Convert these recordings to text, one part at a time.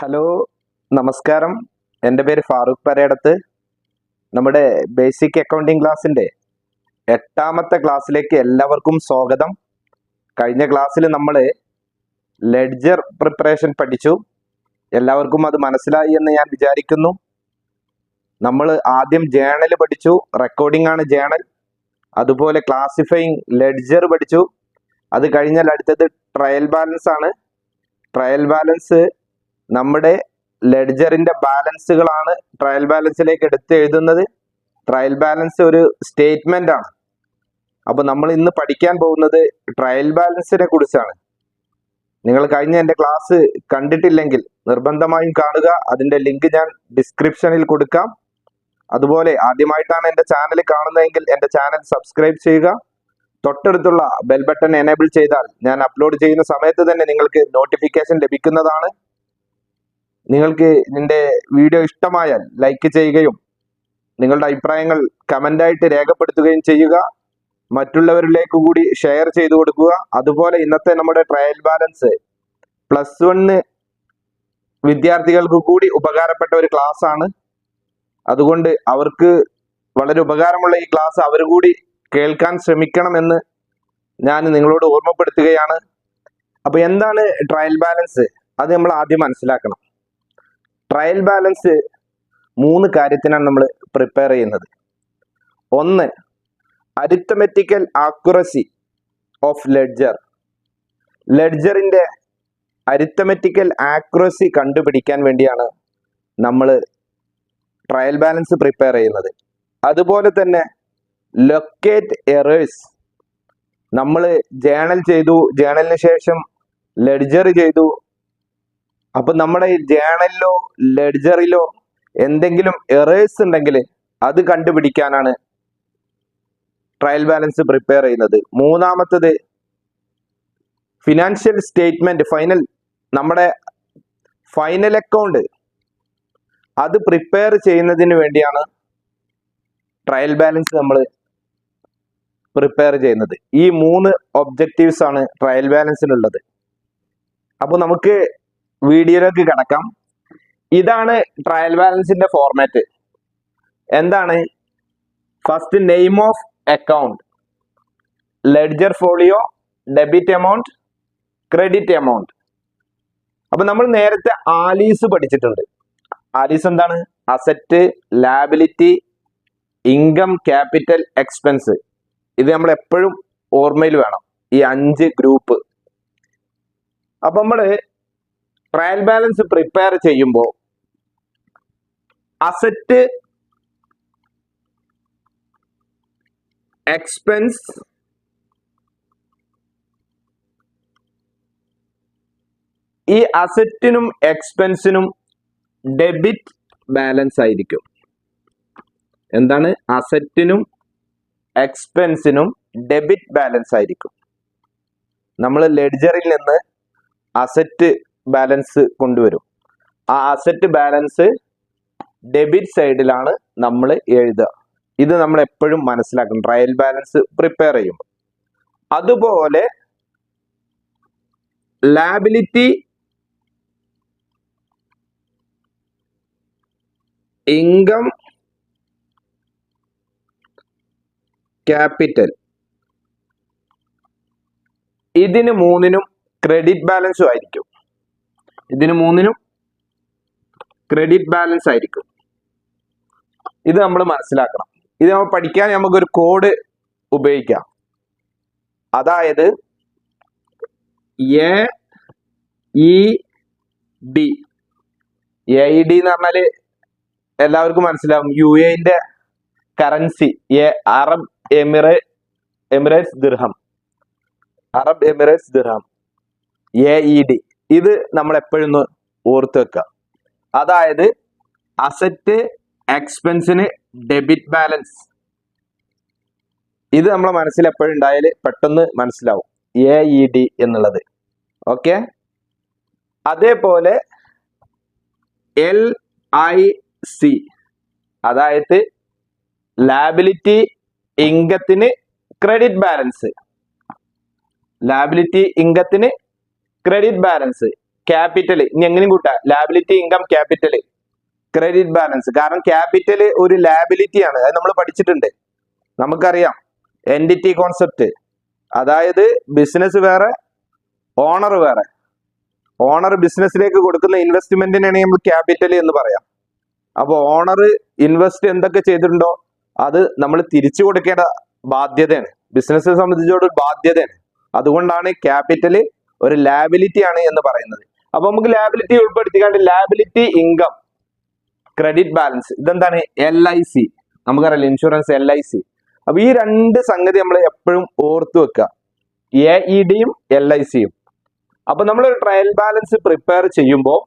Hello, നമസ്കാരം. എൻ്റെ പേര് ഫാറൂഖ് പരേടത്ത്. നമ്മുടെ ബേസിക് അക്കൗണ്ടിങ് ക്ലാസ്സിൻ്റെ 8ാമത്തെ ക്ലാസ്സിലേക്ക് എല്ലാവർക്കും സ്വാഗതം. കഴിഞ്ഞ ക്ലാസ്സിൽ നമ്മൾ ലെഡ്ജർ പ്രിപ്പറേഷൻ പഠിച്ചു. എല്ലാവർക്കും അത് മനസ്സിലായി എന്ന് ഞാൻ വിചാരിക്കുന്നു. നമ്മൾ ആദ്യം ജേണൽ പഠിച്ചു, റെക്കോർഡിംഗ് ആണ് ജേണൽ. അതുപോലെ ക്ലാസിഫൈങ് ലെഡ്ജർ പഠിച്ചു. അത് കഴിഞ്ഞാൽ അടുത്തത് ട്രയൽ ബാലൻസ് ആണ്. ട്രയൽ ബാലൻസ് നമ്മുടെ ലെഡ്ജറിന്റെ ബാലൻസുകളാണ് ട്രയൽ ബാലൻസിലേക്ക് എടുത്ത് എഴുതുന്നത്. ട്രയൽ ബാലൻസ് ഒരു സ്റ്റേറ്റ്മെന്റ് ആണ്. അപ്പൊ നമ്മൾ ഇന്ന് പഠിക്കാൻ പോകുന്നത് ട്രയൽ ബാലൻസിനെ കുറിച്ചാണ്. നിങ്ങൾ കഴിഞ്ഞ എൻ്റെ ക്ലാസ് കണ്ടിട്ടില്ലെങ്കിൽ നിർബന്ധമായും കാണുക. അതിന്റെ ലിങ്ക് ഞാൻ ഡിസ്ക്രിപ്ഷനിൽ കൊടുക്കാം. അതുപോലെ ആദ്യമായിട്ടാണ് എൻ്റെ ചാനൽ കാണുന്നതെങ്കിൽ എൻ്റെ ചാനൽ സബ്സ്ക്രൈബ് ചെയ്യുക. തൊട്ടടുത്തുള്ള ബെൽ ബട്ടൺ എനേബിൾ ചെയ്താൽ ഞാൻ അപ്ലോഡ് ചെയ്യുന്ന സമയത്ത് തന്നെ നിങ്ങൾക്ക് നോട്ടിഫിക്കേഷൻ ലഭിക്കുന്നതാണ്. നിങ്ങൾക്ക് ഇതിൻ്റെ വീഡിയോ ഇഷ്ടമായാൽ ലൈക്ക് ചെയ്യുകയും നിങ്ങളുടെ അഭിപ്രായങ്ങൾ കമൻ്റായിട്ട് രേഖപ്പെടുത്തുകയും ചെയ്യുക. മറ്റുള്ളവരിലേക്ക് കൂടി ഷെയർ ചെയ്തു കൊടുക്കുക. അതുപോലെ ഇന്നത്തെ നമ്മുടെ ട്രയൽ ബാലൻസ് +1 വിദ്യാർത്ഥികൾക്ക് കൂടി ഉപകാരപ്പെട്ട ഒരു ക്ലാസ് ആണ്. അതുകൊണ്ട് അവർക്ക് വളരെ ഉപകാരമുള്ള ഈ ക്ലാസ് അവർ കൂടി കേൾക്കാൻ ശ്രമിക്കണമെന്ന് ഞാൻ നിങ്ങളോട് ഓർമ്മപ്പെടുത്തുകയാണ്. അപ്പോൾ എന്താണ് ട്രയൽ ബാലൻസ്? അത് നമ്മൾ ആദ്യം മനസ്സിലാക്കണം. ട്രയൽ ബാലൻസ് 3 കാര്യത്തിനാണ് നമ്മൾ പ്രിപ്പയർ ചെയ്യുന്നത്. ഒന്ന്, അരിത്തമെറ്റിക്കൽ ആക്യുറസി ഓഫ് ലെഡ്ജർ. ലെഡ്ജറിന്റെ അരിത്തമെറ്റിക്കൽ ആക്യുറസി കണ്ടുപിടിക്കാൻ വേണ്ടിയാണ് നമ്മൾ ട്രയൽ ബാലൻസ് പ്രിപ്പയർ ചെയ്യുന്നത്. അതുപോലെ തന്നെ ലൊക്കേറ്റ് എറേഴ്സ്. നമ്മൾ ജേണൽ ചെയ്തു, ജേണലിന് ശേഷം ലെഡ്ജർ ചെയ്തു. അപ്പൊ നമ്മുടെ ഈ ജേണലിലോ ലെഡ്ജറിലോ എന്തെങ്കിലും എറേഴ്സ് ഉണ്ടെങ്കിൽ അത് കണ്ടുപിടിക്കാനാണ് ട്രയൽ ബാലൻസ് പ്രിപ്പയർ ചെയ്യുന്നത്. മൂന്നാമത്തത് ഫിനാൻഷ്യൽ സ്റ്റേറ്റ്മെന്റ്, നമ്മുടെ ഫൈനൽ അക്കൗണ്ട് അത് പ്രിപ്പയർ ചെയ്യുന്നതിന് വേണ്ടിയാണ് ട്രയൽ ബാലൻസ് നമ്മൾ പ്രിപ്പയർ ചെയ്യുന്നത്. ഈ 3 ഒബ്ജക്റ്റീവ്സ് ആണ് ട്രയൽ ബാലൻസിനുള്ളത്. അപ്പോൾ നമുക്ക് വീഡിയോയിലേക്ക് കടക്കാം. ഇതാണ് ട്രയൽ ബാലൻസിന്റെ ഫോർമാറ്റ്. എന്താണ്? First, name of account, ledger folio, debit amount, credit amount. അപ്പൊ നമ്മൾ നേരത്തെ ആലീസ് പഠിച്ചിട്ടുണ്ട്. ആലീസ് എന്താണ്? Asset, liability, income, capital, expense. ഇത് നമ്മൾ എപ്പോഴും ഓർമ്മയിൽ വേണം, ഈ 5 ഗ്രൂപ്പ്. അപ്പൊ നമ്മൾ ട്രയൽ ബാലൻസ് പ്രിപ്പയർ ചെയ്യുമ്പോൾ അസറ്റ്, എക്സ്പെൻസ്, ഈ അസറ്റിനും എക്സ്പെൻസിനും ഡെബിറ്റ് ബാലൻസ് ആയിരിക്കും. എന്താണ്? അസറ്റിനും എക്സ്പെൻസിനും ഡെബിറ്റ് ബാലൻസ് ആയിരിക്കും. നമ്മൾ ലെഡ്ജറിൽ നിന്ന് അസറ്റ് ബാലൻസ് കൊണ്ടുവരും. ആ അസറ്റ് ബാലൻസ് ഡെബിറ്റ് സൈഡിലാണ് നമ്മൾ എഴുതുക. ഇത് നമ്മൾ എപ്പോഴും മനസ്സിലാക്കണം ട്രയൽ ബാലൻസ് പ്രിപ്പയർ ചെയ്യുമ്പോൾ. അതുപോലെ ലാബിലിറ്റി, ഇൻകം, ക്യാപിറ്റൽ, ഇതിന് 3നും ക്രെഡിറ്റ് ബാലൻസും ആയിരിക്കും. ഇതിന് 3നും ക്രെഡിറ്റ് ബാലൻസ് ആയിരിക്കും. ഇത് നമ്മൾ മനസ്സിലാക്കണം. ഇത് നമ്മൾ പഠിക്കാൻ നമുക്കൊരു കോഡ് ഉപയോഗിക്കാം. അതായത് AED. AED എന്ന് പറഞ്ഞാല് എല്ലാവർക്കും മനസ്സിലാവും. UAE കറൻസി, അറബ് എമിറേറ്റ്സ് ദിർഹം. അറബ് എമിറേറ്റ്സ് ദിർഹം, AED. ഇത് നമ്മൾ എപ്പോഴും ഓർത്ത് വെക്കുക. അതായത് അസറ്റ്, എക്സ്പെൻസിന് ഡെബിറ്റ് ബാലൻസ്. ഇത് നമ്മളെ മനസ്സിൽ എപ്പോഴും ഉണ്ടായാൽ പെട്ടെന്ന് മനസ്സിലാവും AED എന്നുള്ളത്. ഓക്കെ. അതേപോലെ LIC, അതായത് ലാബിലിറ്റി, ഇൻകത്തിന് ക്രെഡിറ്റ് ബാലൻസ്. ലാബിലിറ്റി, ഇൻകത്തിന് ക്രെഡിറ്റ് ബാലൻസ്. ക്യാപിറ്റൽ ഇനി എങ്ങനെയും കൂട്ടാം, liability income capital credit balance. കാരണം ക്യാപിറ്റൽ ഒരു ലാബിലിറ്റി ആണ്, അത് നമ്മൾ പഠിച്ചിട്ടുണ്ട്. നമുക്കറിയാം എൻറ്റിറ്റി കോൺസെപ്റ്റ്, അതായത് ബിസിനസ് വേറെ ഓണർ വേറെ. ഓണർ ബിസിനസ്സിലേക്ക് കൊടുക്കുന്ന ഇൻവെസ്റ്റ്മെന്റിനാണ് നമ്മൾ ക്യാപിറ്റൽ എന്ന് പറയാം. അപ്പൊ ഓണർ ഇൻവെസ്റ്റ് എന്തൊക്കെ ചെയ്തിട്ടുണ്ടോ അത് നമ്മൾ തിരിച്ചു കൊടുക്കേണ്ട ബാധ്യതയാണ്, ബിസിനസ്സിനെ സംബന്ധിച്ചോട് ബാധ്യതയാണ്. അതുകൊണ്ടാണ് ക്യാപിറ്റൽ ഒരു ലാബിലിറ്റി ആണ് എന്ന് പറയുന്നത്. അപ്പൊ നമുക്ക് ലാബിലിറ്റി ഉൾപ്പെടുത്തിക്കാണ്ട് ലാബിലിറ്റി ഇൻകം ക്രെഡിറ്റ് ബാലൻസ്, ഇതെന്താണ് LIC, നമുക്കറിയാം ഇൻഷുറൻസ് LIC. അപ്പൊ ഈ രണ്ട് സംഗതി നമ്മൾ എപ്പോഴും ഓർത്തു വെക്കുക, AEDയും LICയും. അപ്പൊ നമ്മൾ ഒരു ട്രയൽ ബാലൻസ് പ്രിപ്പയർ ചെയ്യുമ്പോൾ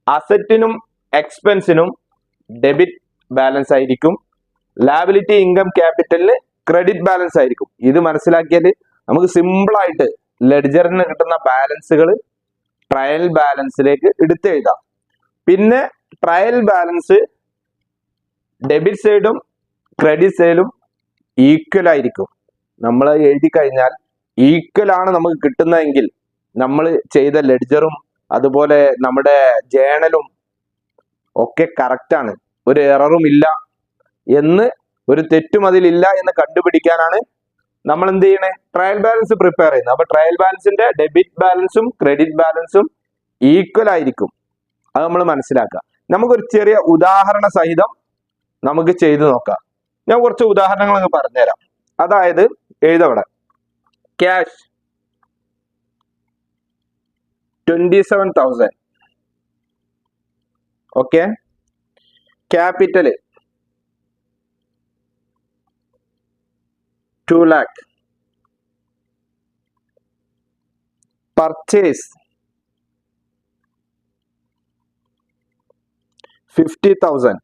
അസറ്റിനും എക്സ്പെൻസിനും ഡെബിറ്റ് ബാലൻസ് ആയിരിക്കും, ലാബിലിറ്റി ഇൻകം ക്യാപിറ്റലിന് ക്രെഡിറ്റ് ബാലൻസ് ആയിരിക്കും. ഇത് മനസ്സിലാക്കിയാൽ നമുക്ക് സിമ്പിൾ ആയിട്ട് ലെഡ്ജറിന് കിട്ടുന്ന ബാലൻസുകൾ ട്രയൽ ബാലൻസിലേക്ക് എടുത്തെഴുതാം. പിന്നെ ട്രയൽ ബാലൻസ് ഡെബിറ്റ് സൈഡും ക്രെഡിറ്റ് സൈഡും ഈക്വൽ ആയിരിക്കും. നമ്മൾ എഴുതി കഴിഞ്ഞാൽ ഈക്വൽ ആണ് നമുക്ക് കിട്ടുന്നതെങ്കിൽ നമ്മൾ ചെയ്ത ലെഡ്ജറും അതുപോലെ നമ്മുടെ ജേണലും ഒക്കെ കറക്റ്റ് ആണ്, ഒരു എററും ഇല്ല എന്ന്, ഒരു തെറ്റും അതിലില്ല എന്ന് കണ്ടുപിടിക്കാനാണ് നമ്മൾ എന്ത് ചെയ്യണേ, ട്രയൽ ബാലൻസ് പ്രിപ്പയർ ചെയ്യുന്നത്. അപ്പൊ ട്രയൽ ബാലൻസിന്റെ ഡെബിറ്റ് ബാലൻസും ക്രെഡിറ്റ് ബാലൻസും ഈക്വൽ ആയിരിക്കും, അത് നമ്മൾ മനസ്സിലാക്കുക. നമുക്കൊരു ചെറിയ ഉദാഹരണ സഹിതം നമുക്ക് ചെയ്തു നോക്കാം. ഞാൻ കുറച്ച് ഉദാഹരണങ്ങൾ പറഞ്ഞുതരാം. അതായത് എഴുതവിടെ cash 27,000, okay. Capital 2 lakh, purchase 50,000,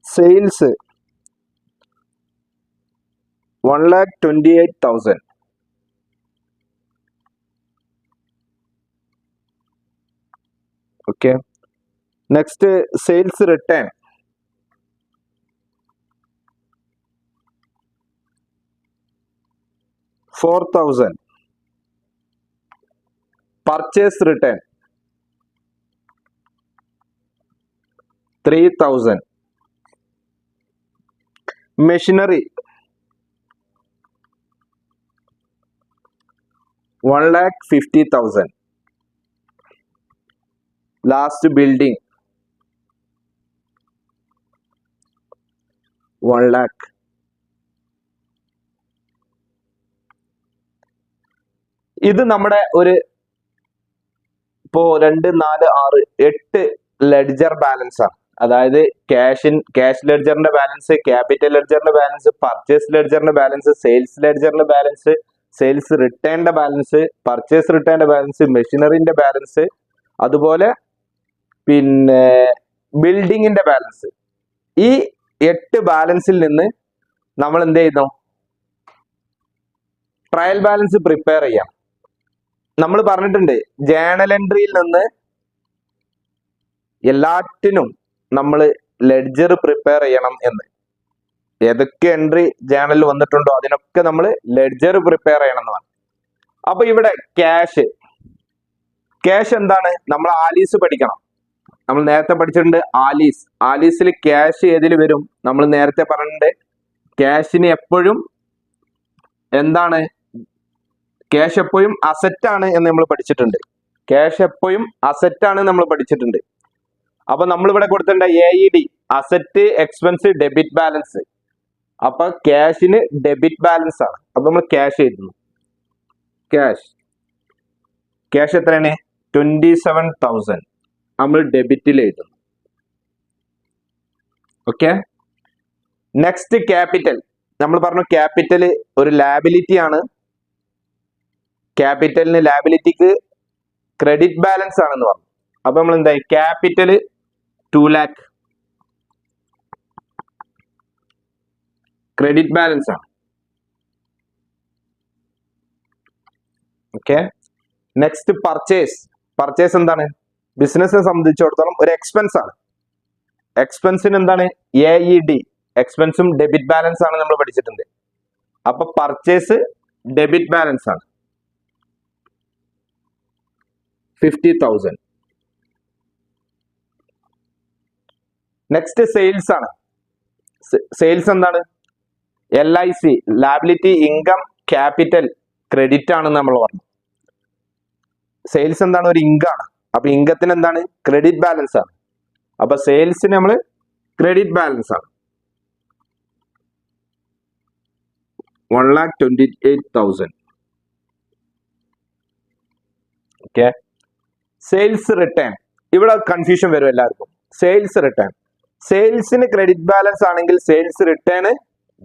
sales 1,28,000, okay. Next sales return 4,000, purchase return 3,000, machinery 1,50,000, last building 1 lakh. ഇത് നമ്മുടെ ഒരു ഇപ്പോ 2, 4, 6, 8 ലെഡ്ജർ ബാലൻസ് ആണ്. അതായത് ക്യാഷ് ലെഡ്ജറിന്റെ ബാലൻസ്, ക്യാപിറ്റൽ ലെഡ്ജറിന്റെ ബാലൻസ്, പർച്ചേസ് ലെഡ്ജറിന്റെ ബാലൻസ്, സെയിൽസ് ലെഡ്ജറിന്റെ ബാലൻസ്, സെയിൽസ് റിട്ടേണിന്റെ ബാലൻസ്, പർച്ചേസ് റിട്ടേണിന്റെ ബാലൻസ്, മെഷീനറിന്റെ ബാലൻസ്, അതുപോലെ പിന്നെ ബിൽഡിങ്ങിന്റെ ബാലൻസ്. ഈ 8 ബാലൻസിൽ നിന്ന് നമ്മൾ എന്ത് ചെയ്യുന്നു, ട്രയൽ ബാലൻസ് പ്രിപ്പയർ ചെയ്യാം. നമ്മൾ പറഞ്ഞിട്ടുണ്ട് ജേണൽ എൻട്രിയിൽ നിന്ന് എല്ലാറ്റിനും നമ്മൾ ലെഡ്ജർ പ്രിപ്പയർ ചെയ്യണം എന്ന്. ഏതൊക്കെ എൻട്രി ജേണലിൽ വന്നിട്ടുണ്ടോ അതിനൊക്കെ നമ്മൾ ലെഡ്ജർ പ്രിപ്പയർ ചെയ്യണം എന്നാണ്. അപ്പൊ ഇവിടെ ക്യാഷ് എന്താണ്, നമ്മൾ ആലീസ് പഠിക്കണം. നമ്മൾ നേരത്തെ പഠിച്ചിട്ടുണ്ട് ആലീസിൽ ക്യാഷ് ഏതിൽ വരും, നമ്മൾ നേരത്തെ പറഞ്ഞിട്ടുണ്ട് ക്യാഷിന് എപ്പോഴും എന്താണ്, ക്യാഷ് എപ്പോഴും അസറ്റ് ആണ് എന്ന് നമ്മൾ പഠിച്ചിട്ടുണ്ട്. ക്യാഷ് എപ്പോഴും അസറ്റ് ആണ് നമ്മൾ പഠിച്ചിട്ടുണ്ട്. അപ്പൊ നമ്മൾ ഇവിടെ കൊടുത്തിട്ടുണ്ട് AED, asset expense debit balance. അപ്പൊ ക്യാഷിന് ഡെബിറ്റ് ബാലൻസ് ആണ്. അപ്പൊ നമ്മൾ ക്യാഷ് എഴുതുന്നു. ക്യാഷ് എത്രയാണ്, 27,000 നമ്മൾ ഡെബിറ്റിൽ എഴുതുന്നു. ഓക്കെ. Next capital. നമ്മൾ പറഞ്ഞു ക്യാപിറ്റൽ ഒരു ലാബിലിറ്റി ആണ്. ക്യാപിറ്റലിന് ലാബിലിറ്റിക്ക് ക്രെഡിറ്റ് ബാലൻസ് ആണെന്ന് പറഞ്ഞു. അപ്പൊ നമ്മൾ എന്തായി, ക്യാപിറ്റൽ 2 lakh ക്രെഡിറ്റ് ബാലൻസ് ആണ്. ഓക്കെ. നെക്സ്റ്റ് പർച്ചേസ് എന്താണ്, ബിസിനസിനെ സംബന്ധിച്ചിടത്തോളം ഒരു എക്സ്പെൻസ് ആണ്. എക്സ്പെൻസിന് എന്താണ്, AED, എക്സ്പെൻസും ഡെബിറ്റ് ബാലൻസ് ആണ് നമ്മൾ പഠിച്ചിട്ടുണ്ട്. അപ്പൊ പർച്ചേസ് ഡെബിറ്റ് ബാലൻസ് ആണ്. 50,000. നെക്സ്റ്റ് സെയിൽസ് ആണ്. സെയിൽസ് എന്താണ്? LIC, liability income capital credit ആണെന്ന് നമ്മൾ പറഞ്ഞു. സെയിൽസ് എന്താണ്? ഒരു ഇൻകാണ്. അപ്പൊ ഇൻകത്തിന് എന്താണ്? ക്രെഡിറ്റ് ബാലൻസ് ആണ്. അപ്പൊ സെയിൽസിന് നമ്മൾ ക്രെഡിറ്റ് ബാലൻസ് ആണ് 1,28,000. ഓക്കെ. സെയിൽസ് റിട്ടേൺ, ഇവിടെ കൺഫ്യൂഷൻ വരും എല്ലാവർക്കും. സെയിൽസ് റിട്ടേൺ, സെയിൽസിന് ക്രെഡിറ്റ് ബാലൻസ് ആണെങ്കിൽ സെയിൽസ് റിട്ടേൺ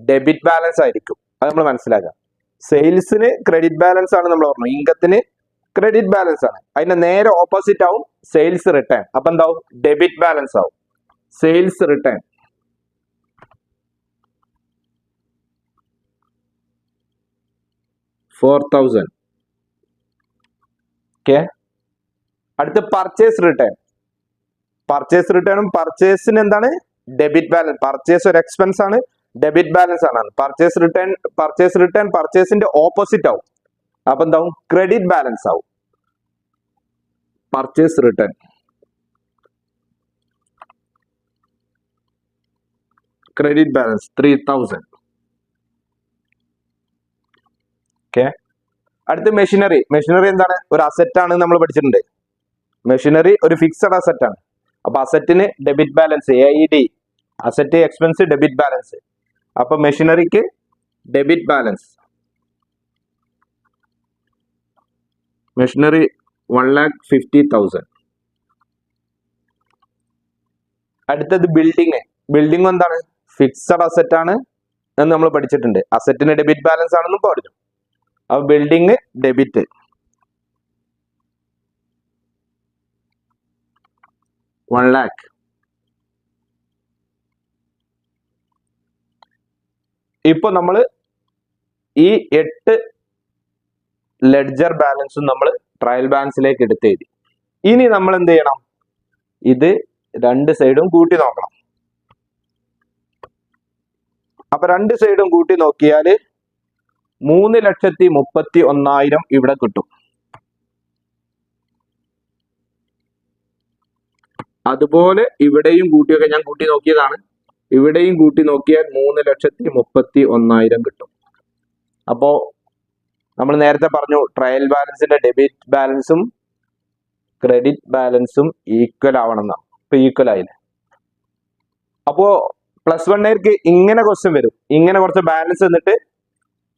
ഡെബിറ്റ് ബാലൻസ് ആയിരിക്കും. അത് നമ്മൾ മനസ്സിലാക്കാം. സെയിൽസിന് ക്രെഡിറ്റ് ബാലൻസ് ആണ് നമ്മൾ പറഞ്ഞു, ഇൻകത്തിന് ക്രെഡിറ്റ് ബാലൻസ് ആണ്. അതിന്റെ നേരെ ഓപ്പോസിറ്റ് ആവും സെയിൽസ് റിട്ടേൺ. അപ്പൊ എന്താവും? ഡെബിറ്റ് ബാലൻസ് ആവും. Sales return $4,000. ഓക്കെ. അടുത്ത് പർച്ചേസ് റിട്ടേൺ. പർച്ചേസ് റിട്ടേണും പർച്ചേസിന് എന്താണ്? Debit balance. പർച്ചേസ് ഒരു എക്സ്പെൻസ് ആണ്, ഡെബിറ്റ് ബാലൻസ് ആണ്. പർച്ചേസ് റിട്ടേൺ പർച്ചേസിന്റെ ഓപ്പോസിറ്റ് ആവും. അപ്പൊ എന്താവും? ക്രെഡിറ്റ് ബാലൻസ് ആവും. Purchase return credit balance 3,000. Okay. അടുത്ത് മെഷീനറി. മെഷീനറി എന്താണ്? ഒരു അസറ്റ് ആണ്, നമ്മൾ പഠിച്ചിട്ടുണ്ട്. മെഷീനറി ഒരു ഫിക്സഡ് അസറ്റ് ആണ്. അപ്പൊ അസറ്റിന് debit balance, AID, asset expense debit balance. അപ്പൊ മെഷീനറിക്ക് ഡെബിറ്റ് ബാലൻസ്. മെഷീനറി 1,50,000. അടുത്തത് ബിൽഡിംഗ്. ബിൽഡിംഗ് എന്താണ്? ഫിക്സഡ് അസറ്റ് ആണ് എന്ന് നമ്മൾ പഠിച്ചിട്ടുണ്ട്. അസറ്റിന് ഡെബിറ്റ് ബാലൻസ് ആണെന്നും പറഞ്ഞു. അപ്പൊ ബിൽഡിംഗ് ഡെബിറ്റ്. $1,00,000. ഇപ്പൊ നമ്മൾ ഈ 8 ലെഡ്ജർ ബാലൻസും നമ്മൾ ട്രയൽ ബാലൻസിലേക്ക് എടുത്തെഴുതി. ഇനി നമ്മൾ എന്ത് ചെയ്യണം? ഇത് രണ്ട് സൈഡും കൂട്ടി നോക്കണം. അപ്പൊ രണ്ട് സൈഡും കൂട്ടി നോക്കിയാൽ 3,31,000 ഇവിടെ കിട്ടും. അതുപോലെ ഇവിടെയും കൂട്ടിയൊക്കെ ഞാൻ കൂട്ടി നോക്കിയതാണ്. ഇവിടെയും കൂട്ടി നോക്കിയാൽ 3,31,000 കിട്ടും. അപ്പോ നമ്മൾ നേരത്തെ പറഞ്ഞു ട്രയൽ ബാലൻസിന്റെ ഡെബിറ്റ് ബാലൻസും ക്രെഡിറ്റ് ബാലൻസും ഈക്വൽ ആവണം എന്നാണ്. ഇപ്പൊ ഈക്വൽ ആയില്ലേ? അപ്പോ +1 ഇങ്ങനെ ക്വസ്റ്റ്യൻ വരും. ഇങ്ങനെ കുറച്ച് ബാലൻസ് എന്നിട്ട്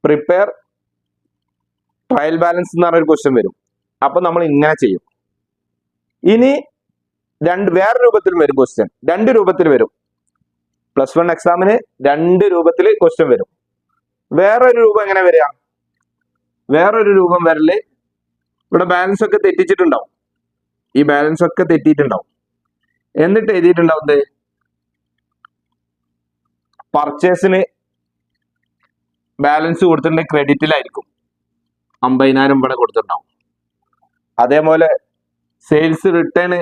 പ്രിപ്പയർ ട്രയൽ ബാലൻസ് എന്ന് പറഞ്ഞൊരു ക്വസ്റ്റ്യൻ വരും. അപ്പൊ നമ്മൾ ഇങ്ങനെ ചെയ്യും. ഇനി വേറെ രൂപത്തിൽ വരും ക്വസ്റ്റ്യൻ. രണ്ട് രൂപത്തിൽ വരും. +1 എക്സാമിന് രണ്ട് രൂപത്തിൽ ക്വസ്റ്റ്യൻ വരും. വേറൊരു രൂപം എങ്ങനെ വരിക? വേറൊരു രൂപം വരല് ഇവിടെ ബാലൻസ് ഒക്കെ തെറ്റിച്ചിട്ടുണ്ടാവും. ഈ ബാലൻസ് ഒക്കെ തെറ്റിയിട്ടുണ്ടാവും. എന്നിട്ട് എഴുതിയിട്ടുണ്ടാവും പർച്ചേസിന് ബാലൻസ് കൊടുത്തിട്ടുണ്ടെങ്കിൽ ക്രെഡിറ്റിലായിരിക്കും. 50,000 ഇവിടെ കൊടുത്തിട്ടുണ്ടാവും. അതേപോലെ സെയിൽസ് റിട്ടേൺ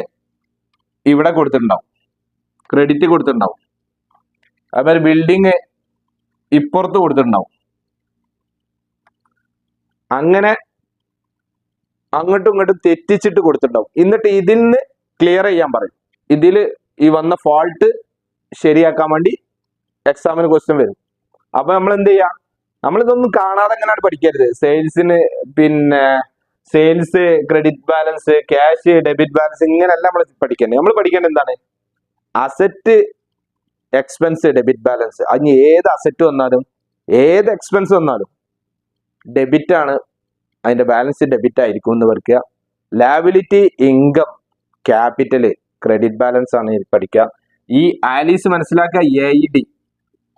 ഇവിടെ കൊടുത്തിട്ടുണ്ടാവും, ക്രെഡിറ്റ് കൊടുത്തിട്ടുണ്ടാവും. അതുപോലെ ബിൽഡിങ് ഇപ്പുറത്ത് കൊടുത്തിട്ടുണ്ടാവും. അങ്ങനെ അങ്ങോട്ടും ഇങ്ങോട്ടും തെറ്റിച്ചിട്ട് കൊടുത്തിട്ടുണ്ടാവും. എന്നിട്ട് ഇതിൽ നിന്ന് ക്ലിയർ ചെയ്യാൻ പറയും. ഇതിൽ ഈ വന്ന ഫോൾട്ട് ശരിയാക്കാൻ വേണ്ടി എക്സാമിന് ക്വസ്റ്റ്യൻ വരും. അപ്പൊ നമ്മൾ എന്ത് ചെയ്യാം? നമ്മളിതൊന്നും കാണാതെ എങ്ങനെയാണ് പഠിക്കരുത്. സെയിൽസിന് sales credit balance, cash debit balance, ഇങ്ങനെയല്ല നമ്മൾ പഠിക്കേണ്ടത്. നമ്മൾ പഠിക്കേണ്ടത് എന്താണ്? Asset expense debit balance. അതിന് ഏത് അസറ്റ് വന്നാലും ഏത് എക്സ്പെൻസ് വന്നാലും ഡെബിറ്റ് ആണ്, അതിന്റെ ബാലൻസ് ഡെബിറ്റ് ആയിരിക്കും എന്ന് പഠിക്കുക. Liability income capital credit balance ആണ് പഠിക്കുക. ഈ ആലീസ് മനസ്സിലാക്കുക. AID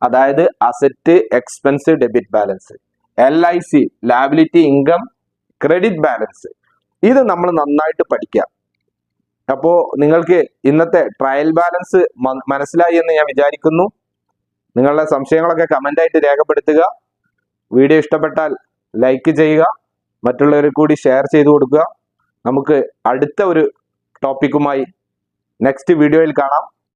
അതായത് asset expense debit balance. LIC liability income credit balance. ഇത് നമ്മൾ നന്നായിട്ട് പഠിക്കുക. അപ്പോ നിങ്ങൾക്ക് ഇന്നത്തെ ട്രയൽ ബാലൻസ് മനസ്സിലായി എന്ന് ഞാൻ വിചാരിക്കുന്നു. നിങ്ങളുടെ സംശയങ്ങളൊക്കെ കമന്റ് ആയിട്ട് രേഖപ്പെടുത്തുക. വീഡിയോ ഇഷ്ടപ്പെട്ടാൽ ലൈക്ക് ചെയ്യുക, മറ്റുള്ളവർക്ക് കൂടി ഷെയർ ചെയ്തു കൊടുക്കുക. നമുക്ക് അടുത്ത ഒരു ടോപ്പിക്കുമായി നെക്സ്റ്റ് വീഡിയോയിൽ കാണാം.